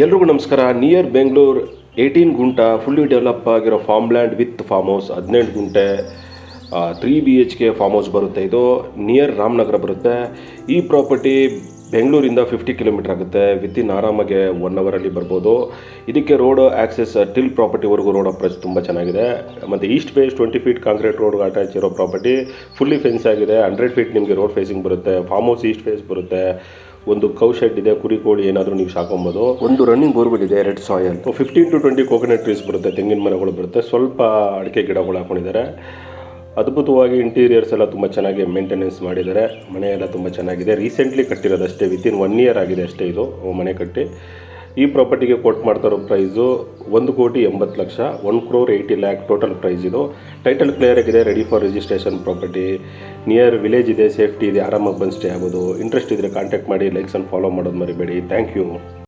ಎಲ್ರಿಗೂ ನಮಸ್ಕಾರ. Near Bengaluru 18 ಗುಂಟ fully develop ಆಗಿರೋ farm land with farm house. 18 ಗುಂಟೆ 3 BHK ಫಾರ್ಮ್ ಹೌಸ್ ಬರುತ್ತೆ. ಇದು ನಿಯರ್ ರಾಮನಗರ ಬರುತ್ತೆ. ಈ ಪ್ರಾಪರ್ಟಿ ಬೆಂಗಳೂರಿಂದ 50 ಕಿಲೋಮೀಟರ್ ಆಗುತ್ತೆ. ವಿತಿನ್ ಆರಾಮಾಗೆ 1 ಅವರಲ್ಲಿ ಬರ್ಬೋದು. ಇದಕ್ಕೆ ರೋಡ್ ಆಕ್ಸೆಸ್ ಟಿಲ್ ಪ್ರಾಪರ್ಟಿವರೆಗೂ ರೋಡ್ ಅಪ್ರೋಚ್ ತುಂಬ ಚೆನ್ನಾಗಿದೆ. ಮತ್ತು ಈಸ್ಟ್ ಫೇಸ್ 20 ಫೀಟ್ ಕಾಂಕ್ರೀಟ್ ರೋಡ್ಗೆ ಅಟ್ಯಾಚ್ ಇರೋ ಪ್ರಾಪರ್ಟಿ, ಫುಲ್ಲಿ ಫೆನ್ಸ್ ಆಗಿದೆ. 100 ಫೀಟ್ ನಿಮಗೆ ರೋಡ್ ಫೇಸಿಂಗ್ ಬರುತ್ತೆ. ಫಾರ್ಮ್ ಹೌಸ್ ಈಸ್ಟ್ ಫೇಸ್ ಬರುತ್ತೆ. ಒಂದು ಕೌ ಶೆಡ್ ಇದೆ, ಕುರಿ ಕೋಳಿ ಏನಾದರೂ ನೀವು ಸಾಕೊಬೋದು. ಒಂದು ರನ್ನಿಂಗ್ ಬೋರ್ವೆಲ್ ಇದೆ, red soil. 15 to 20 coconut trees ಬರುತ್ತೆ, ತೆಂಗಿನ ಮರಗಳು ಬರುತ್ತೆ. ಸ್ವಲ್ಪ ಅಡಿಕೆ ಗಿಡಗಳು ಹಾಕೊಂಡಿದ್ದಾರೆ. ಅದ್ಭುತವಾಗಿ ಇಂಟೀರಿಯರ್ಸ್ ಎಲ್ಲ ತುಂಬ ಚೆನ್ನಾಗಿ ಮೇಂಟೆನೆನ್ಸ್ ಮಾಡಿದ್ದಾರೆ. ಮನೆ ಎಲ್ಲ ತುಂಬ ಚೆನ್ನಾಗಿದೆ. ರೀಸೆಂಟ್ಲಿ ಕಟ್ಟಿರೋದಷ್ಟೇ, ವಿತಿನ್ 1 ಇಯರ್ ಆಗಿದೆ ಅಷ್ಟೇ ಇದು ಮನೆ ಕಟ್ಟಿ. ಈ ಪ್ರಾಪರ್ಟಿಗೆ ಕೋಟ್ ಮಾಡ್ತಾರೋ ಪ್ರೈಸು 1,80,00,000, 1,80,00,000 ಟೋಟಲ್ ಪ್ರೈಸ್. ಇದು ಟೈಟಲ್ ಕ್ಲಿಯರ್ ಆಗಿದೆ, ready for registration property. Near village ಇದೆ, ಸೇಫ್ಟಿ ಇದೆ, ಆರಾಮಾಗಿ ಬಂದು ಸ್ಟೇ ಆಗೋದು. ಇಂಟ್ರೆಸ್ಟ್ ಇದ್ದರೆ ಕಾಂಟ್ಯಾಕ್ಟ್ ಮಾಡಿ, ಲೈಕ್ಸ್ ಆ್ಯಂಡ್ ಫಾಲೋ ಮಾಡೋದು ಮರಿಬೇಡಿ. Thank you.